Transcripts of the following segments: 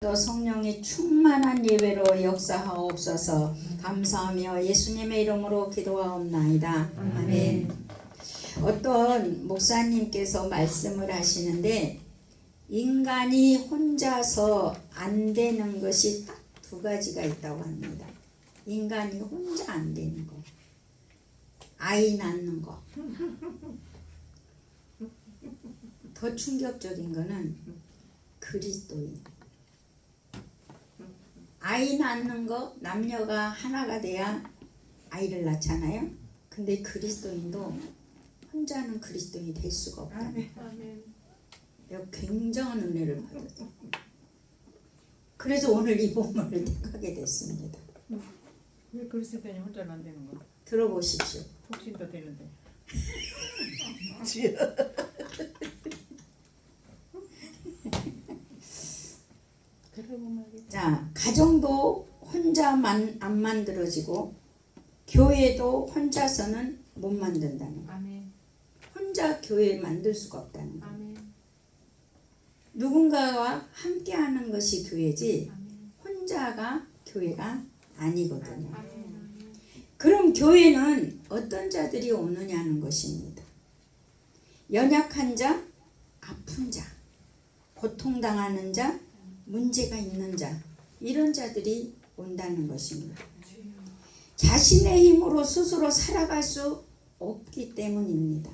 또 성령의 충만한 예배로 역사하옵소서. 감사하며 예수님의 이름으로 기도하옵나이다. 아멘. 어떤 목사님께서 말씀을 하시는데 인간이 혼자서 안 되는 것이 딱 두 가지가 있다고 합니다. 인간이 혼자 안 되는 거, 아이 낳는 거. 더 충격적인 거는 그리스도인. 아이 낳는 거, 남녀가 하나가 돼야 아이를 낳잖아요. 근데 그리스도인도 혼자는 그리스도인이 될 수가 없다. 내가 굉장한 은혜를 받았어요. 그래서 오늘 이 본문을 택하게 됐습니다. 왜 그리스도인이 혼자는 안 되는 거야? 들어보십시오. 독신도 되는데. 자, 가정도 혼자만 안 만들어지고 교회도 혼자서는 못 만든다는 거. 아멘. 혼자 교회 만들 수가 없다는 거. 아멘. 누군가와 함께하는 것이 교회지 아멘. 혼자가 교회가 아니거든요. 아멘. 그럼 교회는 어떤 자들이 오느냐는 것입니다. 연약한 자, 아픈 자, 고통당하는 자, 문제가 있는 자, 이런 자들이 온다는 것입니다. 자신의 힘으로 스스로 살아갈 수 없기 때문입니다.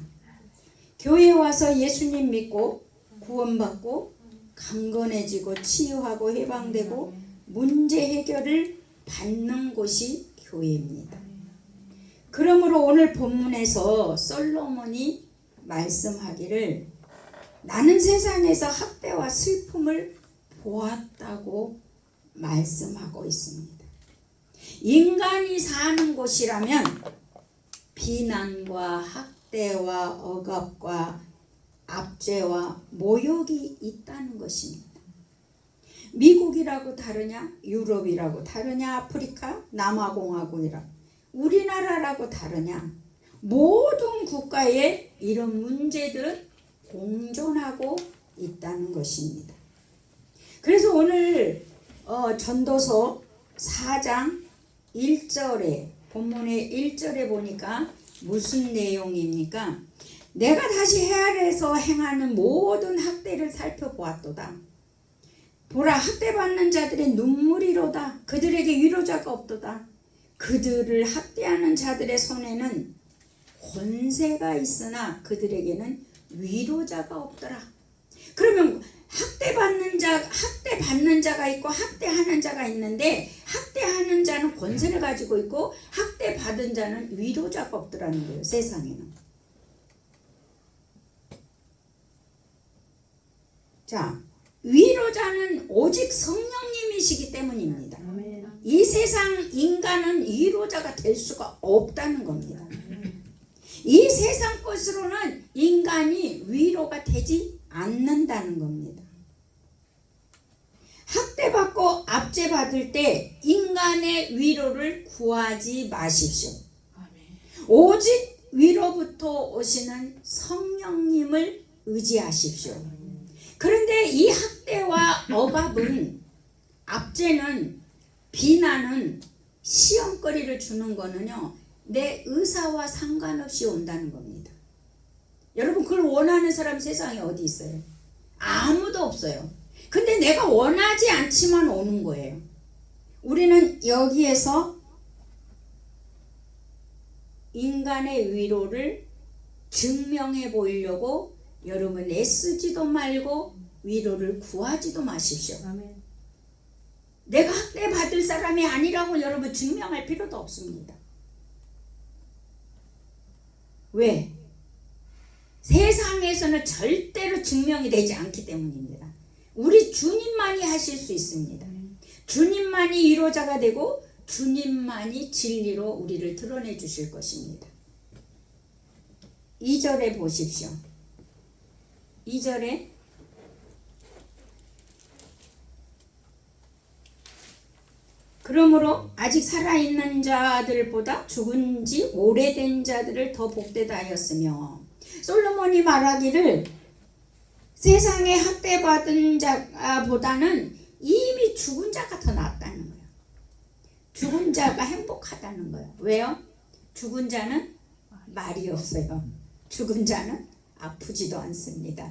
교회에 와서 예수님 믿고 구원받고 강건해지고 치유하고 해방되고 문제 해결을 받는 곳이 교회입니다. 그러므로 오늘 본문에서 솔로몬이 말씀하기를 나는 세상에서 학대와 슬픔을 보았다고 말씀하고 있습니다. 인간이 사는 곳이라면 비난과 학대와 억압과 압제와 모욕이 있다는 것입니다. 미국이라고 다르냐, 유럽이라고 다르냐, 아프리카, 남아공화국이라고, 우리나라라고 다르냐, 모든 국가에 이런 문제들은 공존하고 있다는 것입니다. 그래서 오늘 전도서 4장 1절에 본문의 1절에 보니까 무슨 내용입니까? 내가 다시 헤아려서 행하는 모든 학대를 살펴보았도다. 보라, 학대받는 자들의 눈물이로다. 그들에게 위로자가 없도다. 그들을 학대하는 자들의 손에는 권세가 있으나 그들에게는 위로자가 없더라. 그러면 학대받는 자가 있고 학대하는 자가 있는데 학대하는 자는 권세를 가지고 있고 학대받은 자는 위로자가 없더라는 거예요. 세상에는. 자, 위로자는 오직 성령님이시기 때문입니다. 이 세상 인간은 위로자가 될 수가 없다는 겁니다. 이 세상 것으로는 인간이 위로가 되지 않는다는 겁니다. 학대받고 압제받을 때 인간의 위로를 구하지 마십시오. 오직 위로부터 오시는 성령님을 의지하십시오. 그런데 이 학대와 억압은, 압제는, 비난은, 시험거리를 주는 거는요, 내 의사와 상관없이 온다는 겁니다. 여러분, 그걸 원하는 사람 세상에 어디 있어요? 아무도 없어요. 근데 내가 원하지 않지만 오는 거예요. 우리는 여기에서 인간의 위로를 증명해 보이려고 여러분 애쓰지도 말고 위로를 구하지도 마십시오. 아멘. 내가 학대받을 사람이 아니라고 여러분 증명할 필요도 없습니다. 왜? 세상에서는 절대로 증명이 되지 않기 때문입니다. 우리 주님만이 하실 수 있습니다. 주님만이 위로자가 되고 주님만이 진리로 우리를 드러내 주실 것입니다. 2절에 보십시오. 2절에 그러므로 아직 살아있는 자들보다 죽은 지 오래된 자들을 더 복되다 하였으며 솔로몬이 말하기를 세상에 학대받은 자보다는 이미 죽은 자가 더 낫다는 거예요. 죽은 자가 행복하다는 거예요. 왜요? 죽은 자는 말이 없어요. 죽은 자는 아프지도 않습니다.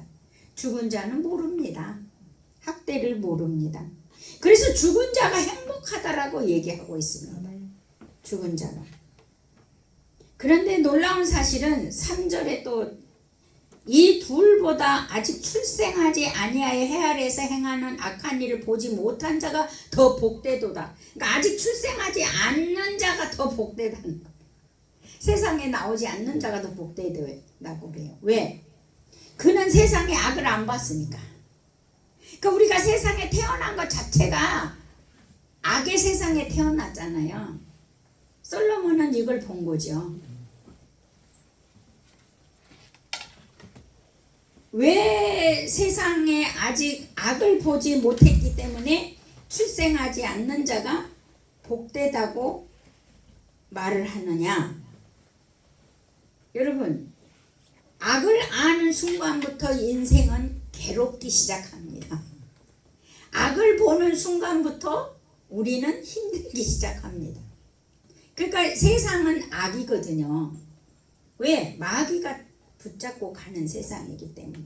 죽은 자는 모릅니다. 학대를 모릅니다. 그래서 죽은 자가 행복하다라고 얘기하고 있습니다. 죽은 자는. 그런데 놀라운 사실은 3절에 또 이 둘보다 아직 출생하지 아니하여 해 아래에서 행하는 악한 일을 보지 못한 자가 더 복되도다. 그러니까 아직 출생하지 않는 자가 더 복되다는 거예요. 세상에 나오지 않는 자가 더 복되다고 그래요. 왜? 그는 세상의 악을 안 봤으니까. 그러니까 우리가 세상에 태어난 것 자체가 악의 세상에 태어났잖아요. 솔로몬은 이걸 본 거죠. 왜 세상에 아직 악을 보지 못했기 때문에 출생하지 않는 자가 복되다고 말을 하느냐? 여러분, 악을 아는 순간부터 인생은 괴롭기 시작합니다. 악을 보는 순간부터 우리는 힘들기 시작합니다. 그러니까 세상은 악이거든요. 왜? 마귀가 붙잡고 가는 세상이기 때문에.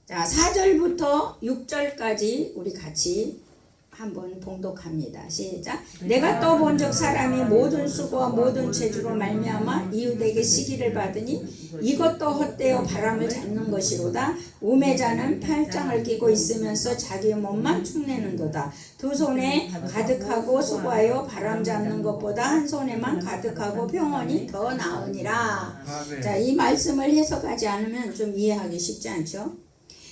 자, 4절부터 6절까지 우리 같이 한번 봉독합니다. 시작. 내가 또 본적 사람이 모든 수고와 모든 재주로 말미암아 이웃에게 시기를 받으니 이것도 헛되어 바람을 잡는 것이로다. 우매자는 팔짱을 끼고 있으면서 자기 몸만 축내는도다. 두 손에 가득하고 수고하여 바람 잡는 것보다 한 손에만 가득하고 평온이 더 나으니라. 자, 이 말씀을 해석하지 않으면 좀 이해하기 쉽지 않죠?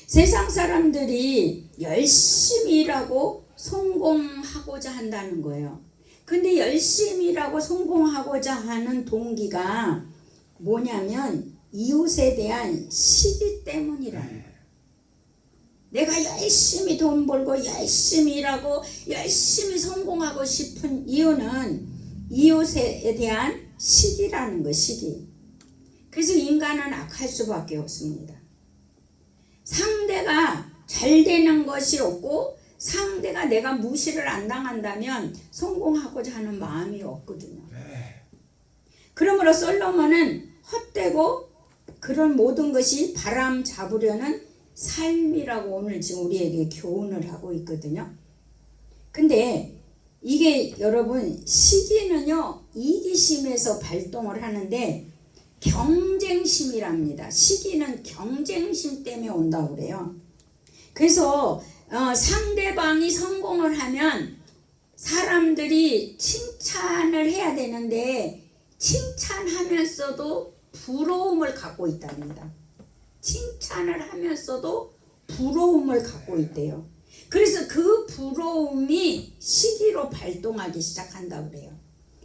세상 사람들이 열심히 일하고 성공하고자 한다는 거예요. 근데 열심히 일하고 성공하고자 하는 동기가 뭐냐면 이웃에 대한 시기 때문이라는 거예요. 내가 열심히 돈 벌고 열심히 일하고 열심히 성공하고 싶은 이유는 이웃에 대한 시기라는 거예요. 시기. 그래서 인간은 악할 수밖에 없습니다. 상대가 잘 되는 것이 없고 상대가 내가 무시를 안 당한다면 성공하고자 하는 마음이 없거든요. 그러므로 솔로몬은 헛되고 그런 모든 것이 바람 잡으려는 삶이라고 오늘 지금 우리에게 교훈을 하고 있거든요. 근데 이게 여러분 시기는요 이기심에서 발동을 하는데 경쟁심이랍니다. 시기는 경쟁심 때문에 온다고 그래요. 그래서 상대방이 성공을 하면 사람들이 칭찬을 해야 되는데 칭찬하면서도 부러움을 갖고 있답니다. 칭찬을 하면서도 부러움을 갖고 있대요. 그래서 그 부러움이 시기로 발동하기 시작한다고 그래요.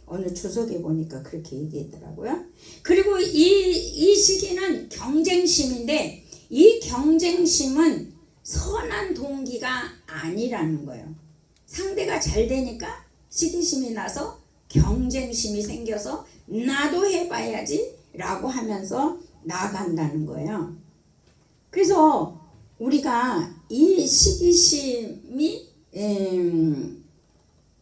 어느 주석에 보니까 그렇게 얘기했더라고요. 그리고 이 시기는 경쟁심인데 이 경쟁심은 선한 동기가 아니라는 거예요. 상대가 잘 되니까 시기심이 나서 경쟁심이 생겨서 나도 해봐야지 라고 하면서 나아간다는 거예요. 그래서 우리가 이 시기심이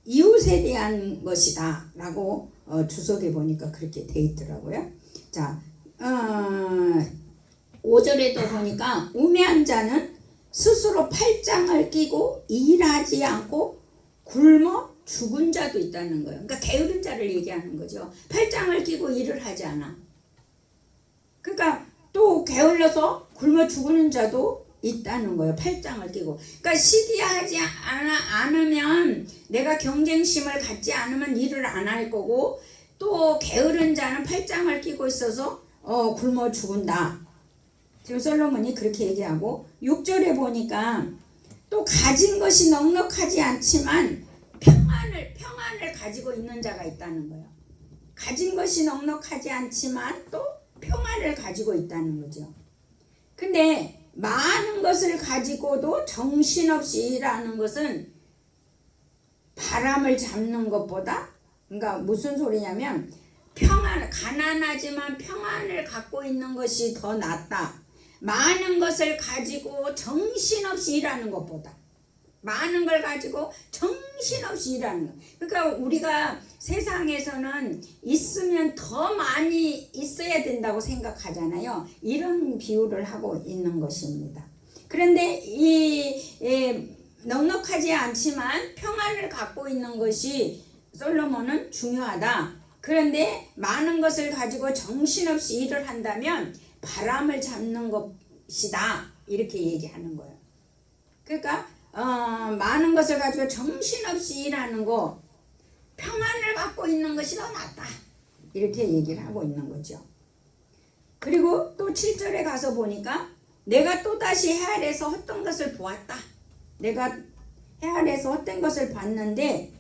이웃에 대한 것이다 라고 주석에 보니까 그렇게 돼 있더라고요. 자, 5절에도 보니까 우매한 자는 스스로 팔짱을 끼고 일하지 않고 굶어 죽은 자도 있다는 거예요. 그러니까 게으른 자를 얘기하는 거죠. 팔짱을 끼고 일을 하지 않아. 그러니까 또 게을러서 굶어 죽는 자도 있다는 거예요. 팔짱을 끼고. 그러니까 시기하지 않으면 내가 경쟁심을 갖지 않으면 일을 안 할 거고 또 게으른 자는 팔짱을 끼고 있어서 굶어 죽은다. 지금 솔로몬이 그렇게 얘기하고 6절에 보니까 또 가진 것이 넉넉하지 않지만 평안을 가지고 있는 자가 있다는 거예요. 가진 것이 넉넉하지 않지만 또 평안을 가지고 있다는 거죠. 근데 많은 것을 가지고도 정신없이 일하는 것은 바람을 잡는 것보다, 그러니까 무슨 소리냐면 가난하지만 평안을 갖고 있는 것이 더 낫다. 많은 것을 가지고 정신없이 일하는 것보다. 많은 걸 가지고 정신없이 일하는 거예요. 그러니까 우리가 세상에서는 있으면 더 많이 있어야 된다고 생각하잖아요. 이런 비유를 하고 있는 것입니다. 그런데 넉넉하지 않지만 평안을 갖고 있는 것이 솔로몬은 중요하다. 그런데 많은 것을 가지고 정신없이 일을 한다면 바람을 잡는 것이다. 이렇게 얘기하는 거예요. 그러니까 많은 것을 가지고 정신없이 일하는 거, 평안을 갖고 있는 것이 더 낫다. 이렇게 얘기를 하고 있는 거죠. 그리고 또 7절에 가서 보니까 내가 또다시 해 아래에서 헛된 것을 보았다. 내가 해 아래에서 헛된 것을 봤는데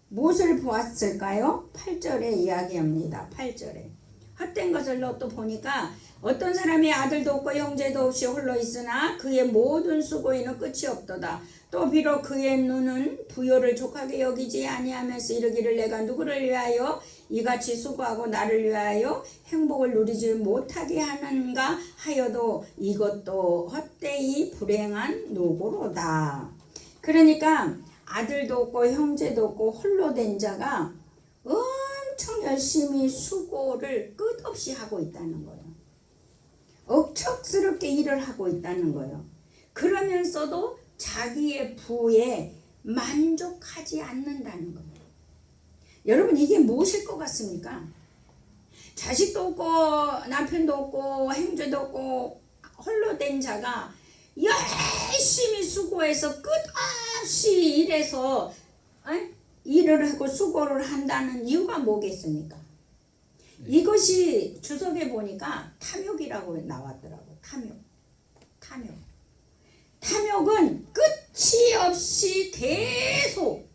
무엇을 보았을까요? 8절에 이야기합니다. 8절에 헛된 것을 또 보니까 어떤 사람이 아들도 없고 형제도 없이 홀로 있으나 그의 모든 수고에는 끝이 없도다. 또 비록 그의 눈은 부요를 족하게 여기지 아니하면서 이르기를 내가 누구를 위하여 이같이 수고하고 나를 위하여 행복을 누리지 못하게 하는가 하여도 이것도 헛되이 불행한 노고로다. 그러니까 아들도 없고 형제도 없고 홀로 된 자가 엄청 열심히 수고를 끝없이 하고 있다는 거예요. 억척스럽게 일을 하고 있다는 거예요. 그러면서도 자기의 부에 만족하지 않는다는 거예요. 여러분, 이게 무엇일 것 같습니까? 자식도 없고 남편도 없고 형제도 없고 홀로 된 자가 열심히 수고해서 끝없이 일해서 일을 하고 수고를 한다는 이유가 뭐겠습니까? 이것이 주석에 보니까 탐욕이라고 나왔더라고요. 탐욕은 끝이 없이 계속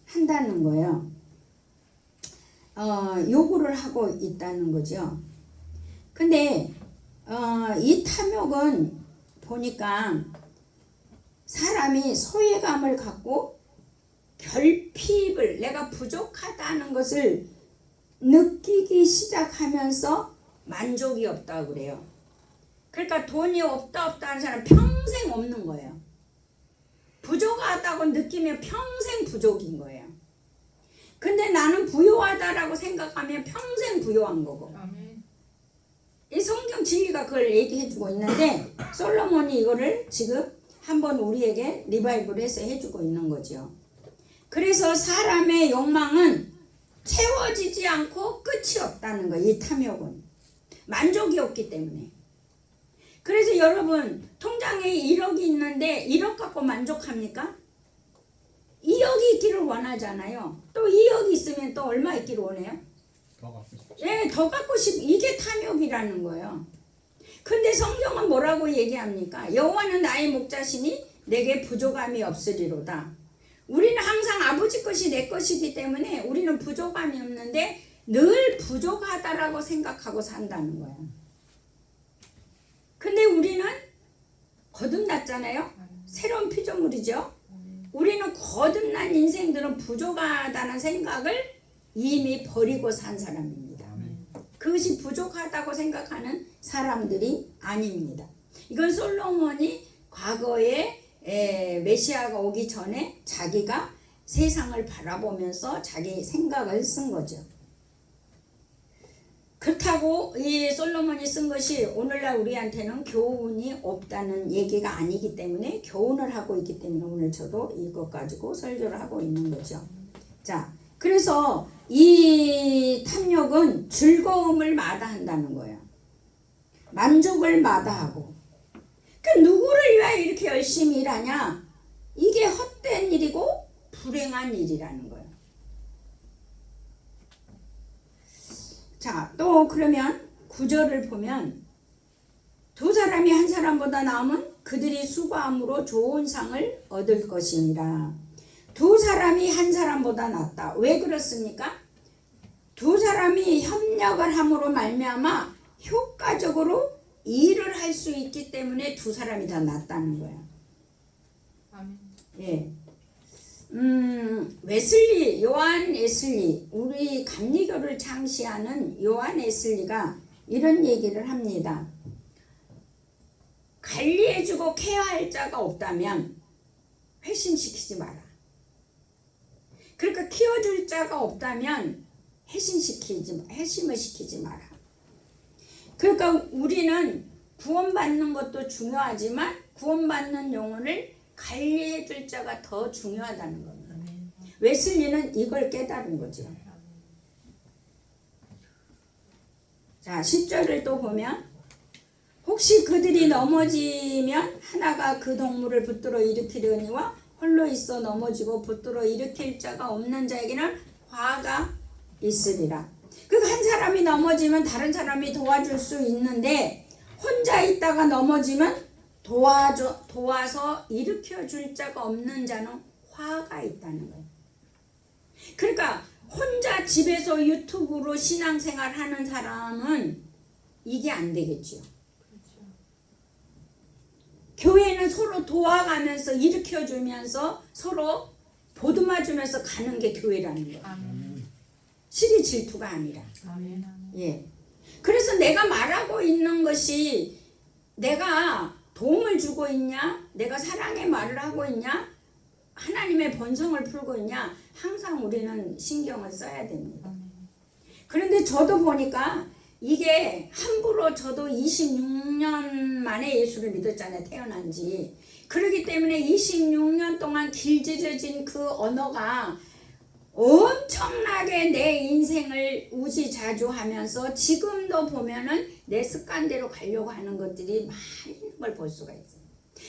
한다는 거예요. 요구를 하고 있다는 거죠. 근데 이 탐욕은 보니까 사람이 소외감을 갖고 결핍을, 내가 부족하다는 것을 느끼기 시작하면서 만족이 없다고 그래요. 그러니까 돈이 없다 하는 사람 평생 없는 거예요. 부족하다고 느끼면 평생 부족인 거예요. 근데 나는 부유하다라고 생각하면 평생 부유한 거고. 아멘. 이 성경 진리가 그걸 얘기해 주고 있는데 솔로몬이 이거를 지금 한번 우리에게 리바이브를 해서 해주고 있는 거죠. 그래서 사람의 욕망은 채워지지 않고 끝이 없다는 거예요. 이 탐욕은 만족이 없기 때문에. 그래서 여러분, 통장에 1억이 있는데 1억 갖고 만족합니까? 2억이 있기를 원하잖아요. 또 2억이 있으면 또 얼마 있기를 원해요? 더 갖고 싶죠. 네, 더 갖고 싶. 이게 탐욕이라는 거예요. 근데 성경은 뭐라고 얘기합니까? 여호와는 나의 목자시니 내게 부족함이 없으리로다. 우리는 항상 아버지 것이 내 것이기 때문에 우리는 부족함이 없는데 늘 부족하다라고 생각하고 산다는 거야. 근데 우리는 거듭났잖아요. 새로운 피조물이죠. 우리는 거듭난 인생들은 부족하다는 생각을 이미 버리고 산 사람입니다. 그것이 부족하다고 생각하는 사람들이 아닙니다. 이건 솔로몬이 과거에 메시아가 오기 전에 자기가 세상을 바라보면서 자기 생각을 쓴 거죠. 그렇다고 이 솔로몬이 쓴 것이 오늘날 우리한테는 교훈이 없다는 얘기가 아니기 때문에 교훈을 하고 있기 때문에 오늘 저도 이것 가지고 설교를 하고 있는 거죠. 자, 그래서 이 탐욕은 즐거움을 마다한다는 거예요. 만족을 마다하고. 그 누구를 위하여 이렇게 열심히 일하냐? 이게 헛된 일이고 불행한 일이라는 거예요. 자, 또 그러면 9절을 보면 두 사람이 한 사람보다 나으면 그들이 수고함으로 좋은 상을 얻을 것이니라. 두 사람이 한 사람보다 낫다. 왜 그렇습니까? 두 사람이 협력을 함으로 말미암아 효과적으로 일을 할 수 있기 때문에 두 사람이 다 낫다는 거야. 아멘. 예. 웨슬리, 요한 웨슬리, 우리 감리교를 창시하는 요한 웨슬리가 이런 얘기를 합니다. 관리해주고 케어할 자가 없다면 회심시키지 마라. 그러니까 키워줄 자가 없다면 회심을 시키지 마라. 그러니까 우리는 구원받는 것도 중요하지만 구원받는 영혼을 관리해줄 자가 더 중요하다는 겁니다. 웨슬리는 이걸 깨달은 거죠. 자, 10절을 또 보면 혹시 그들이 넘어지면 하나가 그 동물을 붙들어 일으키려니와 홀로 있어 넘어지고 붙들어 일으킬 자가 없는 자에게는 화가 있으리라. 그러니까 한 사람이 넘어지면 다른 사람이 도와줄 수 있는데 혼자 있다가 넘어지면 도와서 일으켜줄 자가 없는 자는 화가 있다는 거예요. 그러니까 혼자 집에서 유튜브로 신앙생활 하는 사람은 이게 안 되겠죠. 교회는 서로 도와가면서 일으켜주면서 서로 보듬어주면서 가는 게 교회라는 거예요. 시기 질투가 아니라. 예. 그래서 내가 말하고 있는 것이 내가 도움을 주고 있냐, 내가 사랑의 말을 하고 있냐, 하나님의 본성을 풀고 있냐, 항상 우리는 신경을 써야 됩니다. 그런데 저도 보니까 이게 함부로 저도 26년 만에 예수를 믿었잖아요. 태어난 지. 그렇기 때문에 26년 동안 길들여진 그 언어가 엄청나게 내 인생을 우지자주하면서 지금도 보면은 내 습관대로 가려고 하는 것들이 많은 걸 볼 수가 있어요.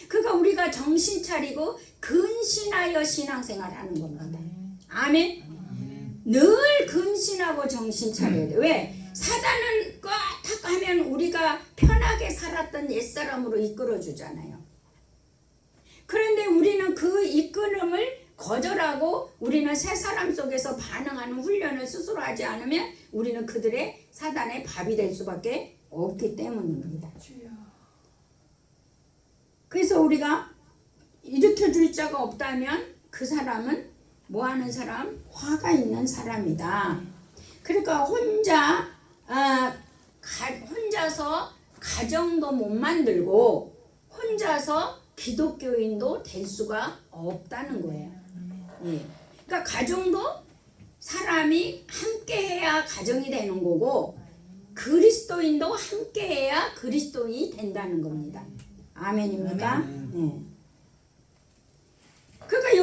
그러니까 우리가 정신 차리고 근신하여 신앙생활 하는 겁니다. 아멘. 늘 근신하고 정신 차려야 돼. 왜? 사단은 꽉 하면 우리가 편하게 살았던 옛사람으로 이끌어주잖아요. 그런데 우리는 그 이끌음을 거절하고 우리는 새 사람 속에서 반응하는 훈련을 스스로 하지 않으면 우리는 그들의 사단의 밥이 될 수밖에 없기 때문입니다. 그래서 우리가 일으켜줄 자가 없다면 그 사람은 뭐하는 사람? 화가 있는 사람이다. 그러니까 혼자서 가정도 못 만들고 혼자서 기독교인도 될 수가 없다는 거예요. 예. 그러니까 가정도 사람이 함께해야 가정이 되는 거고 그리스도인도 함께해야 그리스도인이 된다는 겁니다. 아멘입니까? 네. 그러니까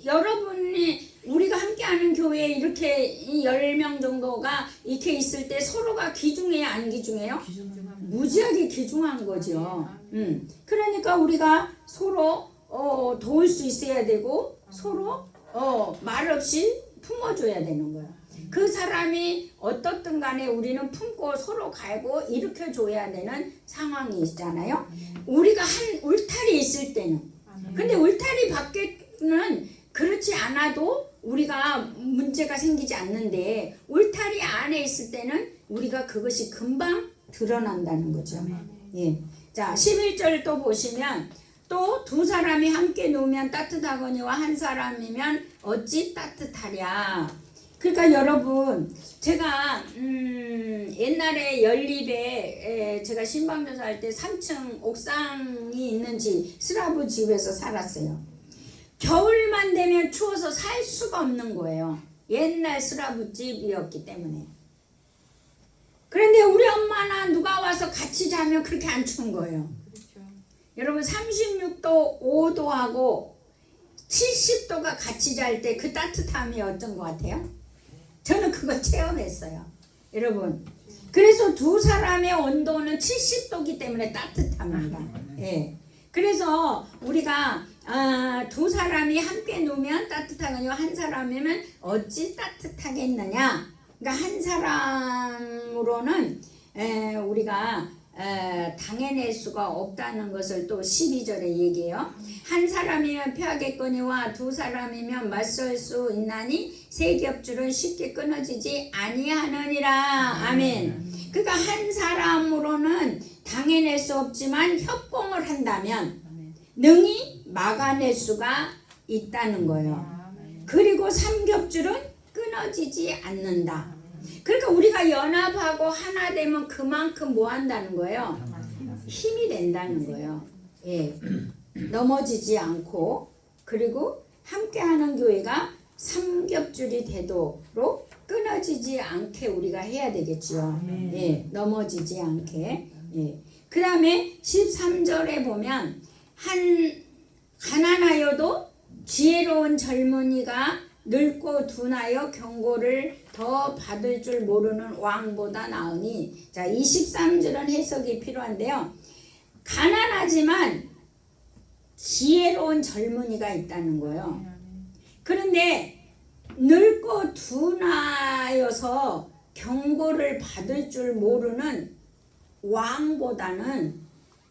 여러분이 우리가 함께하는 교회에 이렇게 10명 정도가 이렇게 있을 때 서로가 귀중해요, 안 귀중해요? 무지하게 귀중한 거죠. 그러니까 우리가 서로 도울 수 있어야 되고 서로 말없이 품어줘야 되는 거야. 그 사람이 어떻든 간에 우리는 품고 서로 갈고 일으켜줘야 되는 상황이 있잖아요. 우리가 한 울타리 있을 때는. 근데 울타리 밖에는 그렇지 않아도 우리가 문제가 생기지 않는데 울타리 안에 있을 때는 우리가 그것이 금방 드러난다는 거죠. 예. 자, 11절 또 보시면 또 두 사람이 함께 누우면 따뜻하거니와 한 사람이면 어찌 따뜻하랴. 그러니까 여러분 제가 옛날에 연립에 제가 신방교사 할 때 3층 옥상이 있는 집 스라브 집에서 살았어요. 겨울만 되면 추워서 살 수가 없는 거예요. 옛날 스라브 집이었기 때문에. 그런데 우리 엄마나 누가 와서 같이 자면 그렇게 안 추운 거예요. 그렇죠. 여러분 36도 5도하고 70도가 같이 잘 때 그 따뜻함이 어떤 것 같아요? 저는 그거 체험했어요. 여러분. 그래서 두 사람의 온도는 70도기 때문에 따뜻합니다. 예. 그래서 우리가 두 사람이 함께 누우면 따뜻하거니와 한 사람이면 어찌 따뜻하겠느냐. 그러니까 한 사람으로는 우리가 당해낼 수가 없다는 것을 또 12절에 얘기해요. 한 사람이면 피하겠거니와 두 사람이면 맞설 수 있나니 세 겹줄은 쉽게 끊어지지 아니하느니라. 아멘. 그러니까 한 사람으로는 당해낼 수 없지만 협공을 한다면 능히 막아낼 수가 있다는 거예요. 그리고 삼겹줄은 끊어지지 않는다. 그러니까 우리가 연합하고 하나 되면 그만큼 뭐 한다는 거예요? 힘이 된다는 거예요. 예. 넘어지지 않고 그리고 함께하는 교회가 삼겹줄이 되도록 끊어지지 않게 우리가 해야 되겠지요. 예, 넘어지지 않게. 예. 그 다음에 13절에 보면 가난하여도 지혜로운 젊은이가 늙고 둔하여 경고를 더 받을 줄 모르는 왕보다 나으니. 자, 23절은 해석이 필요한데요. 가난하지만 지혜로운 젊은이가 있다는 거예요. 그런데 늙고 둔하여서 경고를 받을 줄 모르는 왕보다는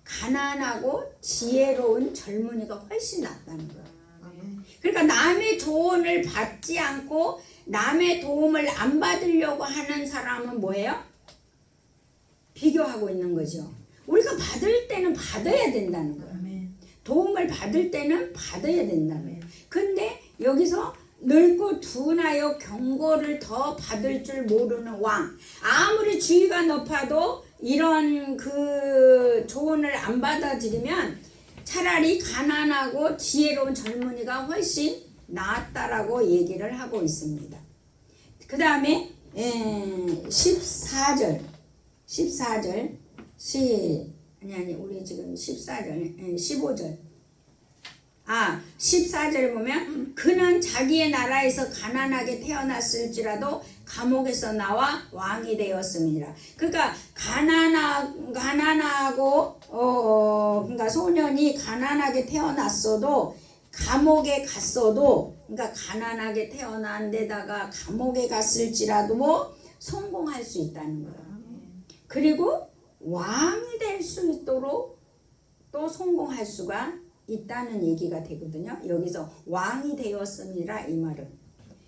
가난하고 지혜로운 젊은이가 훨씬 낫다는 거예요. 그러니까 남의 조언을 받지 않고 남의 도움을 안 받으려고 하는 사람은 뭐예요? 비교하고 있는 거죠. 우리가 받을 때는 받아야 된다는 거예요. 도움을 받을 때는 받아야 된다는 거예요. 근데 여기서 늙고 둔하여 경고를 더 받을 줄 모르는 왕. 아무리 주의가 높아도 이런 그 조언을 안 받아들이면 차라리 가난하고 지혜로운 젊은이가 훨씬 낫다라고 얘기를 하고 있습니다. 그 다음에 14절 아니 우리 지금 14절 15절 14절 보면 그는 자기의 나라에서 가난하게 태어났을지라도 감옥에서 나와 왕이 되었습니다. 그러니까 가난하고 그러니까 소년이 가난하게 태어났어도 감옥에 갔어도 그러니까 가난하게 태어난 데다가 감옥에 갔을지라도 뭐 성공할 수 있다는 거예요. 그리고 왕이 될 수 있도록 또 성공할 수가 있다는 얘기가 되거든요. 여기서 왕이 되었습니다 이 말은.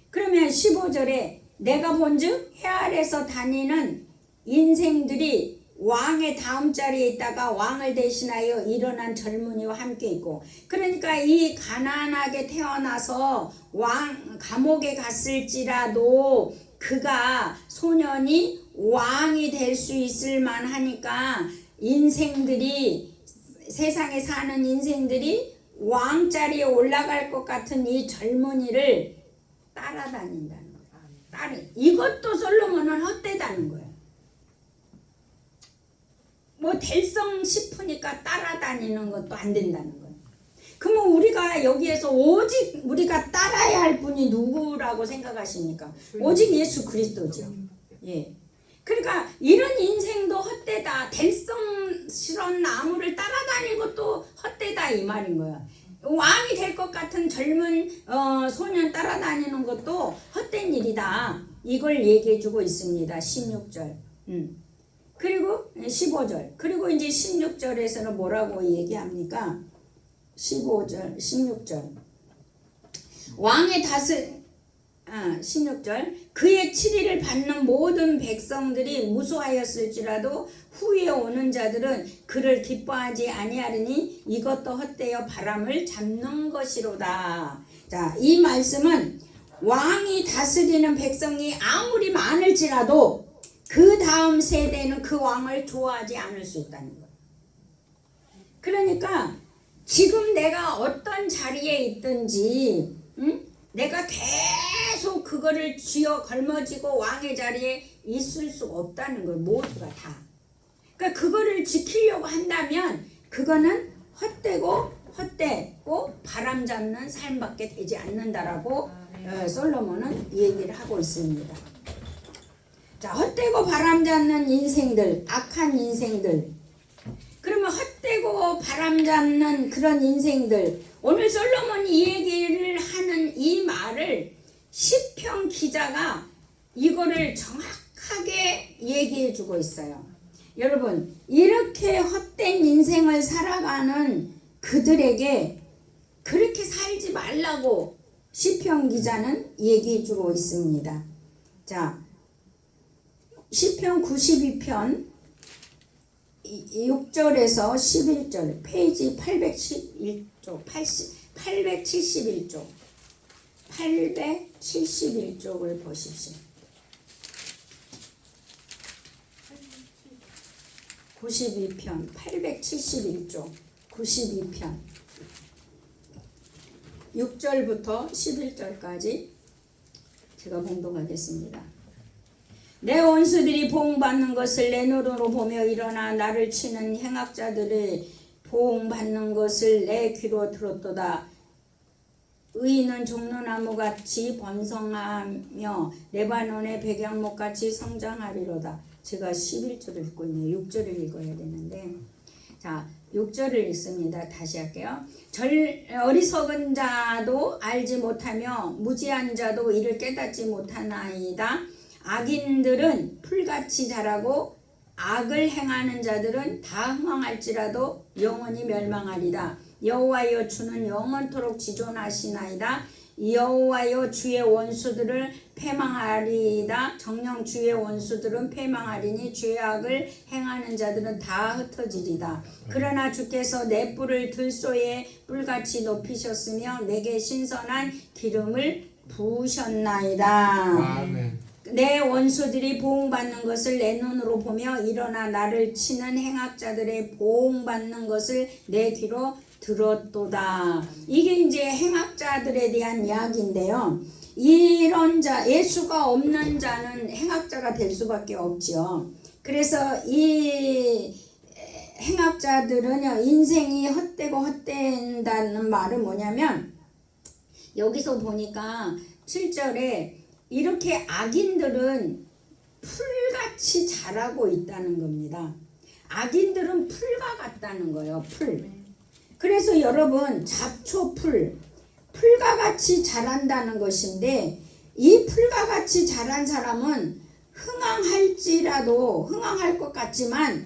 그러면 15절에 내가 본즉 해 아래서 다니는 인생들이 왕의 다음 자리에 있다가 왕을 대신하여 일어난 젊은이와 함께 있고, 그러니까 이 가난하게 태어나서 감옥에 갔을지라도 그가 소년이 왕이 될 수 있을 만하니까 세상에 사는 인생들이 왕자리에 올라갈 것 같은 이 젊은이를 따라다닌다는 거예요. 이것도 솔로몬은 헛되다는 거예요. 뭐 될성 싶으니까 따라다니는 것도 안 된다는 거예요. 그러면 우리가 여기에서 오직 우리가 따라야 할 분이 누구라고 생각하십니까? 오직 예수 그리스도죠. 예. 그러니까 이런 인생도 헛되다. 될성스러운 나무를 따라다니는 것도 헛되다 이 말인 거야. 왕이 될 것 같은 젊은 소년 따라다니는 것도 헛된 일이다. 이걸 얘기해주고 있습니다. 16절. 그리고 15절. 그리고 이제 16절에서는 뭐라고 얘기합니까? 15절, 16절. 왕의 16절. 그의 치리를 받는 모든 백성들이 무수하였을지라도 후에 오는 자들은 그를 기뻐하지 아니하리니 이것도 헛되어 바람을 잡는 것이로다. 자, 이 말씀은 왕이 다스리는 백성이 아무리 많을지라도 그 다음 세대는 그 왕을 좋아하지 않을 수 있다는 거예요. 그러니까 지금 내가 어떤 자리에 있든지 내가 계속 그거를 쥐어 걸머지고 왕의 자리에 있을 수가 없다는 거예요. 모두가 다. 그러니까 그거를 지키려고 한다면 그거는 헛되고 바람 잡는 삶밖에 되지 않는다라고 솔로몬은 얘기를 하고 있습니다. 자, 헛되고 바람 잡는 인생들, 악한 인생들. 그러면 헛되고 바람 잡는 그런 인생들. 오늘 솔로몬이 이 얘기를 하는 이 말을 시편 기자가 이거를 정확하게 얘기해 주고 있어요. 여러분, 이렇게 헛된 인생을 살아가는 그들에게 그렇게 살지 말라고 시편 기자는 얘기해 주고 있습니다. 자, 시편 92편 6절에서 11절 페이지 871쪽 871쪽 871쪽을 보십시오. 92편 871쪽 92편 6절부터 11절까지 제가 봉독하겠습니다. 내 원수들이 보응받는 것을 내 눈으로 보며 일어나 나를 치는 행악자들의 보응받는 것을 내 귀로 들었도다. 의인은 종려나무같이 번성하며 레바논의 백양목같이 성장하리로다. 제가 11절을 읽고 있네요. 6절을 읽어야 되는데, 자 6절을 읽습니다. 다시 할게요. 어리석은 자도 알지 못하며 무지한 자도 이를 깨닫지 못하나이다. 악인들은 풀같이 자라고 악을 행하는 자들은 다 흥황할지라도 영원히 멸망하리다. 여호와여 주는 영원토록 지존하시나이다. 여호와여 주의 원수들을 패망하리이다. 정녕 주의 원수들은 패망하리니 죄악을 행하는 자들은 다 흩어지리다. 그러나 주께서 내 뿔을 들소의 뿔같이 높이셨으며 내게 신선한 기름을 부으셨나이다. 아멘. 내 원수들이 보응받는 것을 내 눈으로 보며 일어나 나를 치는 행악자들의 보응받는 것을 내 귀로 들었도다. 이게 이제 행악자들에 대한 이야기인데요. 이런 자, 예수가 없는 자는 행악자가 될 수밖에 없죠. 그래서 이 행악자들은요, 인생이 헛되고 헛된다는 말은 뭐냐면, 여기서 보니까 7절에 이렇게 악인들은 풀같이 자라고 있다는 겁니다. 악인들은 풀과 같다는 거예요. 풀. 그래서 여러분, 잡초풀, 풀과 같이 자란다는 것인데, 이 풀과 같이 자란 사람은 흥황할지라도 흥황할 것 같지만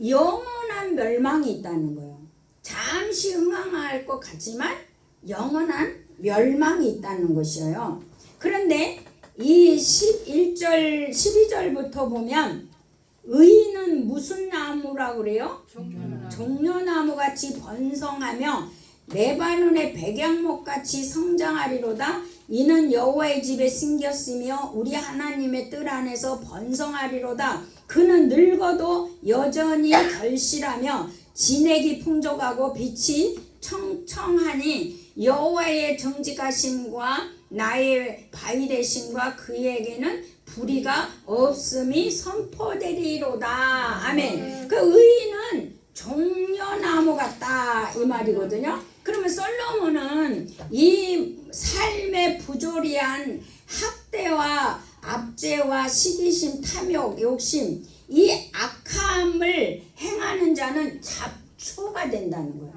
영원한 멸망이 있다는 거예요. 잠시 흥황할 것 같지만 영원한 멸망이 있다는 것이에요. 그런데 이 11절, 12절부터 보면 의인은 무슨 나무라고 그래요? 종려나무 같이 번성하며 레바논의 백양목같이 성장하리로다. 이는 여호와의 집에 심겼으며 우리 하나님의 뜰 안에서 번성하리로다. 그는 늙어도 여전히 결실하며 진액이 풍족하고 빛이 청청하니 여호와의 정직하심과 나의 바위 되심과 그에게는 불의가 없음이 선포되리로다. 아멘. 그 의인은 종려나무 같다 이 말이거든요. 그러면 솔로몬은 이 삶의 부조리한 학대와 압제와 시기심, 탐욕, 욕심, 이 악함을 행하는 자는 잡초가 된다는 거예요.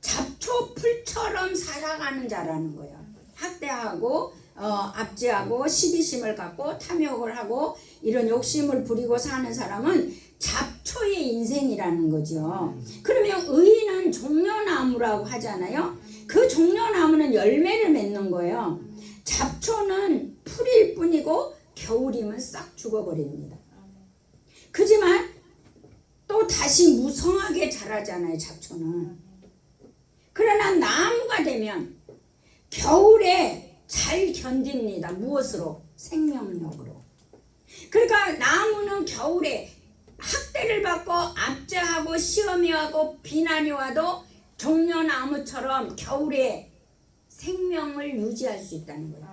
잡초풀처럼 살아가는 자라는 거예요. 학대하고 압제하고 시기심을 갖고 탐욕을 하고 이런 욕심을 부리고 사는 사람은 잡초의 인생이라는 거죠. 그러면 의인은 종려나무라고 하잖아요. 그 종려나무는 열매를 맺는 거예요. 잡초는 풀일 뿐이고 겨울이면 싹 죽어버립니다. 그지만 또 다시 무성하게 자라잖아요, 잡초는. 그러나 나무가 되면 겨울에 잘 견딥니다. 무엇으로? 생명력으로. 그러니까 나무는 겨울에 학대를 받고 압제하고 시험이 와고 비난이 와도 종려나무처럼 겨울에 생명을 유지할 수 있다는 거예요.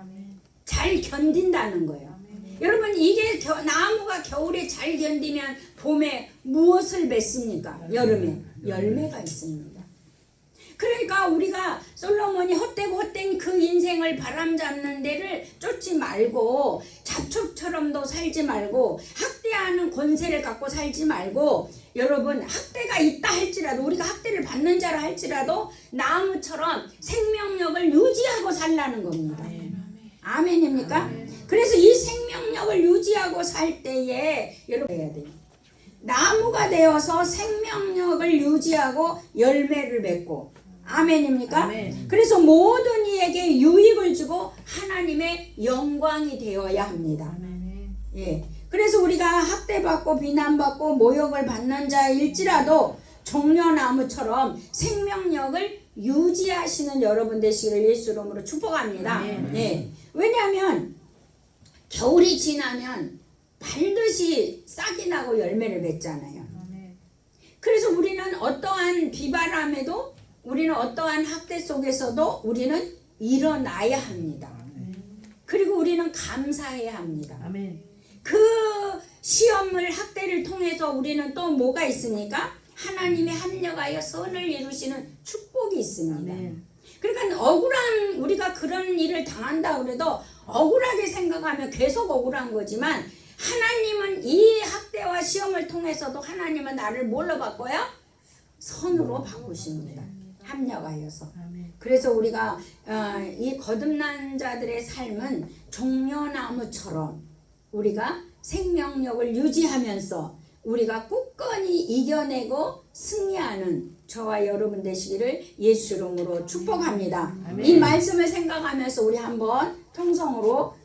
잘 견딘다는 거예요. 여러분, 이게 나무가 겨울에 잘 견디면 봄에 무엇을 맺습니까? 여름에 열매가 있습니다. 그러니까 우리가 솔로몬이 헛되고 헛된 그 인생을 바람잡는 데를 쫓지 말고 잡초처럼도 살지 말고 학대하는 권세를 갖고 살지 말고, 여러분, 학대가 있다 할지라도 우리가 학대를 받는 자라 할지라도 나무처럼 생명력을 유지하고 살라는 겁니다. 아멘입니까? 그래서 이 생명력을 유지하고 살 때에 여러분 해야 돼요. 나무가 되어서 생명력을 유지하고 열매를 맺고, 아멘입니까? 아멘. 그래서 모든 이에게 유익을 주고 하나님의 영광이 되어야 합니다. 예. 그래서 우리가 학대받고 비난받고 모욕을 받는 자일지라도 종려나무처럼 생명력을 유지하시는 여러분 되시기를 예수 이름으로 축복합니다. 예. 왜냐하면 겨울이 지나면 반드시 싹이 나고 열매를 맺잖아요. 그래서 우리는 어떠한 비바람에도 우리는 어떠한 학대 속에서도 우리는 일어나야 합니다. 그리고 우리는 감사해야 합니다. 아멘. 그 시험을 학대를 통해서 우리는 또 뭐가 있습니까? 하나님의 합력하여 선을 이루시는 축복이 있습니다. 아멘. 그러니까 억울한 우리가 그런 일을 당한다 그래도 억울하게 생각하면 계속 억울한 거지만 하나님은 이 학대와 시험을 통해서도 하나님은 나를 뭘로 바꿔요? 선으로 바꾸십니다. 합력하여서. 아멘. 그래서 우리가 이 거듭난 자들의 삶은 종려나무처럼 우리가 생명력을 유지하면서 우리가 굳건히 이겨내고 승리하는 저와 여러분 되시기를 예수 이름으로 축복합니다. 아멘. 이 말씀을 생각하면서 우리 한번 통성으로